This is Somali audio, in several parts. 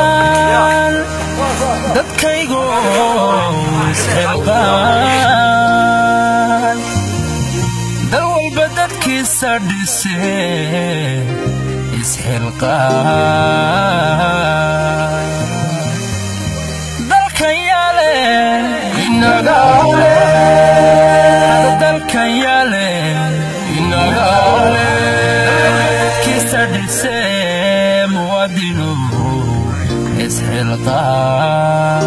isxilqaan dadkaygu isxilqaan dal walba dadkiisa dhisee isxilqaan dalkan yaale inagaale dalkan yaale inagaale dadkiisa dhisee muwaadinu isxilqaan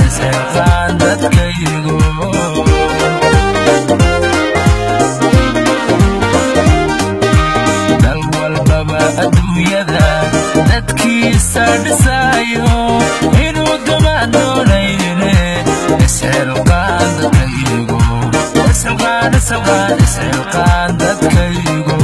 isxilqaan dadkaygu dal walbaba adduunyada dadkiisa dhisaayo inuu dumaan doonayne isxilqaan dadkaygu isxilqaan dadkaygu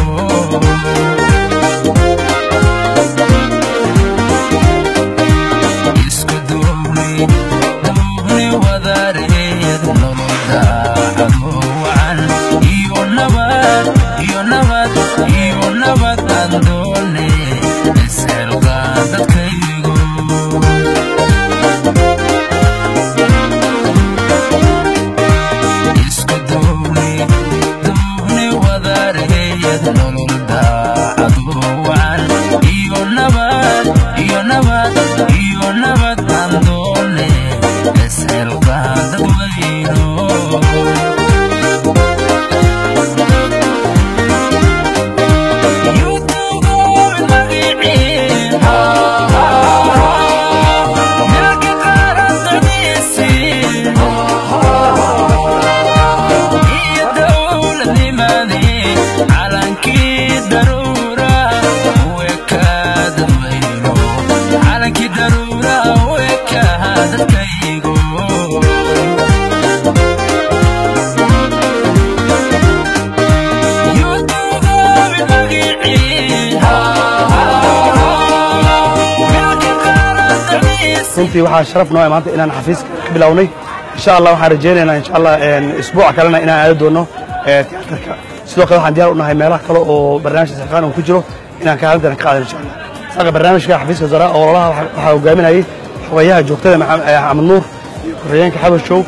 runtii waxaa sharaf noo maanta inaan xafiiska ka bilownay insha Allah waxaan rajeynaynaa insha Allah isbuuc kalena inaan aado doono tiyaatarka sidoo kale waxaan diyaar u nahay meelaha kale oo barnaamijka saxaan uu ku jiro inaan ka hadalna ka qaadano insha Allah saqa barnaamijka xafiiska wasaaraha oo walaalaha waxa hogaaminayay xogayaha joogtada Maxamed Nuur iyo korreeyanka Xabashow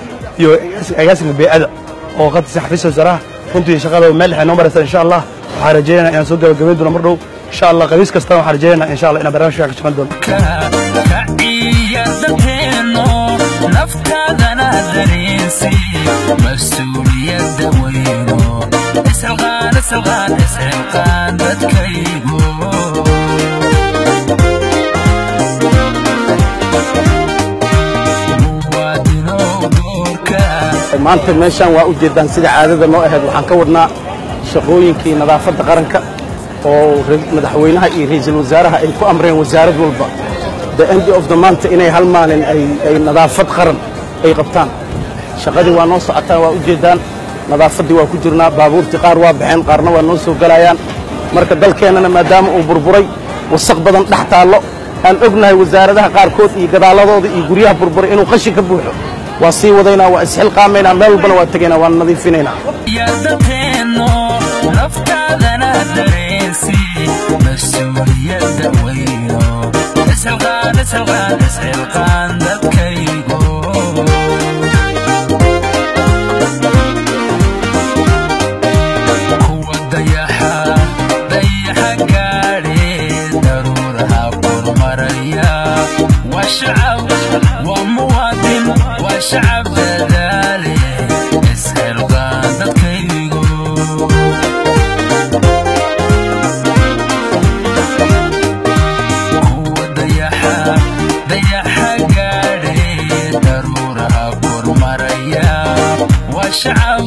iyo agaasinka beecada oo qadsi xafiiska wasaaraha runtii shaqada meel xay noo maraysa insha Allah waxaan rajeynaynaa inaan soo gabagabeyn doono mar dhow insha Allah qabiis kasta waxaan rajeynaynaa insha Allah inaan barnaamijka ka shaqeyn doono naftaadana dareensi mas'uuliyadda weyno isxilqaan dadkaygu maanta meeshaan waa u jeedaan sida caadada noo ahayd waxaan ka wadnaa shaqooyinkii nadaafadda qaranka oo madaxweynaha iyo ra'iisul wasaaraha ay ku amreen wasaarad walba the end of the month inay hal maalin ay nadaafad qaran ay qabtaan shaqadii waa noo socotaan waa u jeedaan nadaafaddii waa ku jirnaa baabuurtii qaar waa baxeen qaarna waa noo soo galayaan marka dalkeennana maadaama uu burburay wasaq badan dhex taallo aan ognahay wasaaradaha qaarkood iyo gadaaladooda iyo guryaha burburay inuu qashin ka buuxo waa sii wadaynaa waa isxilqaamaynaa meel walbana waa tegaynaa waan nadiifinaynaa naftaadana dareensi mas'uuliyadda weyno isxilqaan dadkaygu kuwa dayaxa gaadhe daruuraha kormaraya waa shacab waa muwaadin waa shacab dadaale isxilqaan dadkaygu dayaxa gaadhay daruuraha kormaraya waa shacab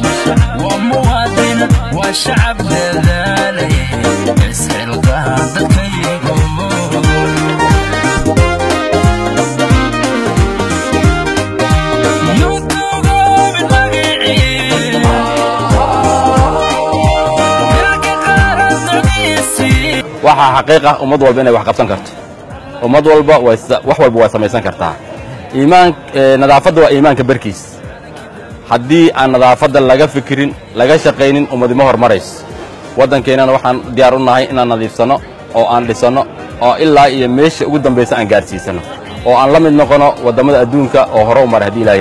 waa muwaadin waa shacab dadaalaya isxilqaan dadkaygo waxa xaqiiqa ummad walba inay wax qabsan karto ummad walba wax walba way samaysan kartaa nadaafadda waa iimaanka barkiis haddii aan nadaafadda laga fikirin laga shaqaynin ummadimo hormarayso waddankeennana waxaan diyaar u nahay inaan nadiifsano oo aan dhisano oo ilaa iyo meesha ugu dambaysa aan gaarsiisano oo aan la mid noqono waddamada adduunka oo hore u maray haddii ilaa